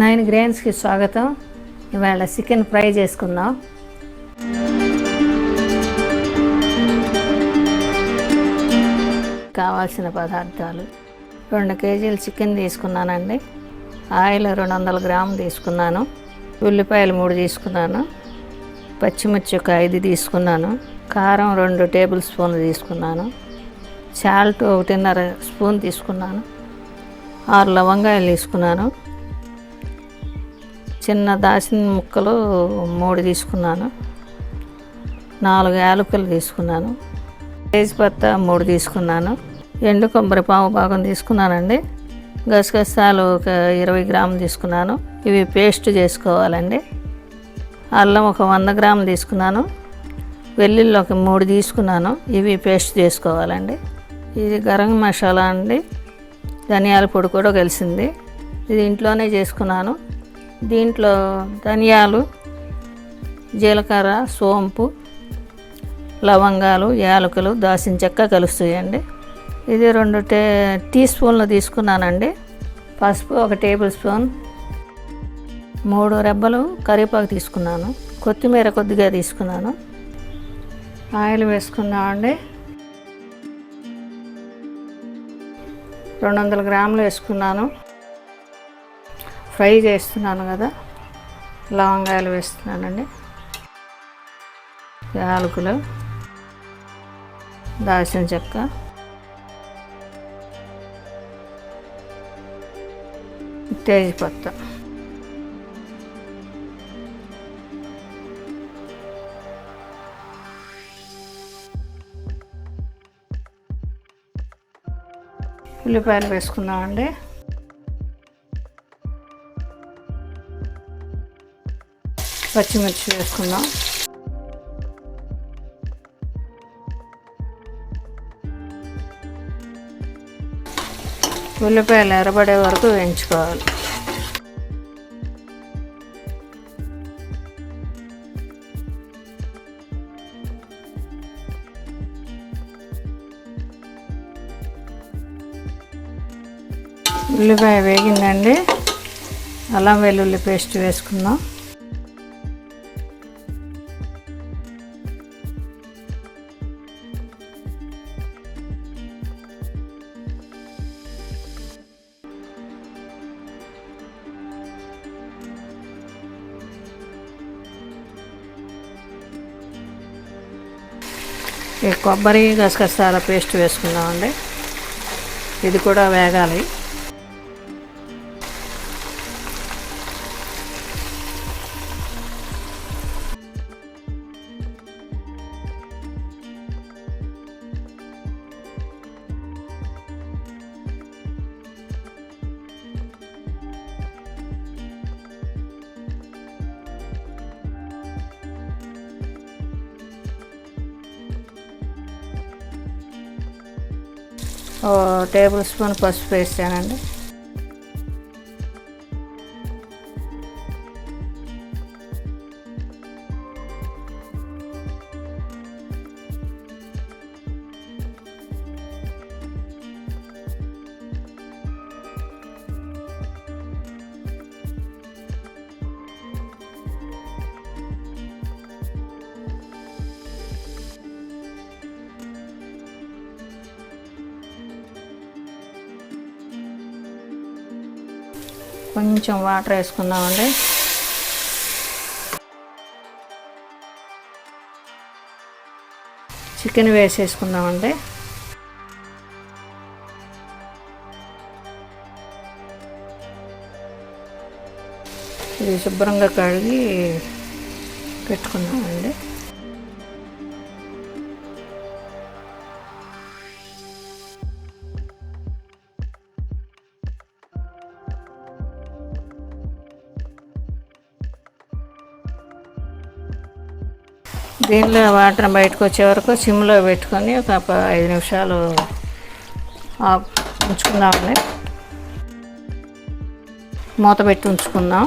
9 గ్రెయిన్స్కి స్వాగతం. ఇవాళ chicken fry చేసుకుందాం. కావాల్సిన పదార్థాలు: 2 కేజీలు చికెన్ తీసుకున్నానండి. ఆయిల్ 200 గ్రాములు తీసుకున్నాను. ఉల్లిపాయలు 3 తీసుకున్నాను. పచ్చిమిర్చి ఒక 5 తీసుకున్నాను. కారం 2 టేబుల్ స్పూన్లు తీసుకున్నాను. సాల్ట్ 1.5 స్పూన్ తీసుకున్నాను. 6 లవంగాయలు తీసుకున్నాను. చిన్న దాచిన ముక్కలు 3 తీసుకున్నాను. 4 యాలకులు తీసుకున్నాను. తేజ్పత్తా 3 తీసుకున్నాను. ఎండు కొబ్బరి పావు భాగం తీసుకున్నానండి. గసగసాలు ఒక 20 గ్రాములు తీసుకున్నాను. ఇవి పేస్ట్ చేసుకోవాలండి. అల్లం ఒక 100 గ్రాములు తీసుకున్నాను. వెల్లుల్లి ఒక 3 తీసుకున్నాను. ఇవి పేస్ట్ చేసుకోవాలండి. ఇది గరం మసాలా అండి. ధనియాల పొడి కూడా కలిసింది. ఇది ఇంట్లోనే చేసుకున్నాను. దీంట్లో ధనియాలు, జీలకర్ర, సోంపు, లవంగాలు, యాలకులు, దాల్చిన చెక్క కలుస్తాయండి. ఇది 2 టీ స్పూన్లు తీసుకున్నానండి. పసుపు 1 టేబుల్ స్పూన్, 3 రెబ్బలు కరివేపాకు తీసుకున్నాను. కొత్తిమీర కొద్దిగా తీసుకున్నాను. ఆయిల్ వేసుకున్నామండి. 200 గ్రాములు వేసుకున్నాను. ఫ్రై చేస్తున్నాను కదా, లవంగాయలు వేస్తున్నానండి. యాలకులు, దాల్చిన చెక్క, తేజ్పత్తా. ఉల్లిపాయలు వేసుకున్నామండి. పచ్చిమిర్చి వేసుకుందాం. ఉల్లిపాయలు ఎర్రబడే వరకు వేయించుకోవాలి. ఉల్లిపాయ వేగిందండి. అల్లం వెల్లుల్లి పేస్ట్ వేసుకుందాం. ఈ కొబ్బరి గసగసాల పేస్ట్ వేసుకుందామండి. ఇది కూడా వేగాలి. టేబుల్ స్పూన్ పసుపు వేసానండి. కొంచెం వాటర్ వేసుకుందామండి. చికెన్ వేసేసుకుందామండి. ఇది శుభ్రంగా కడిగి పెట్టుకుందామండి. దీనిలో వాటర్ బయటకు వచ్చే వరకు సిమ్లో పెట్టుకొని ఒక 5 నిమిషాలు ఉంచుకుందామండి. మూత పెట్టి ఉంచుకుందాం.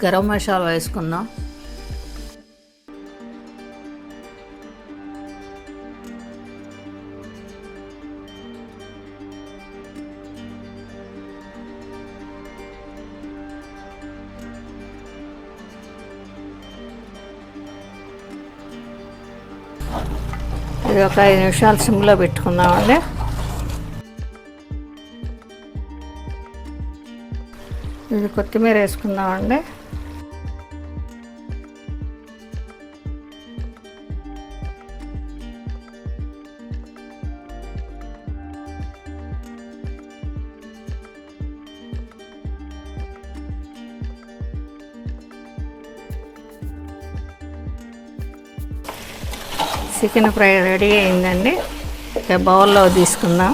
గరం మసాలా వేసుకుందాం. ఇది ఒక 5 నిమిషాలు సిమ్లో పెట్టుకుందామండి. ఇది కొత్తిమీర వేసుకుందామండి. చికెన్ ఫ్రై రెడీ అయిందండి. బౌల్లో తీసుకుందాం.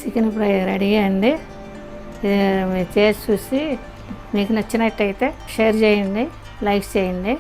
చికెన్ ఫ్రై రెడీ అండి. మీరు చేసి చూసి మీకు నచ్చినట్టయితే షేర్ చేయండి, లైక్ చేయండి.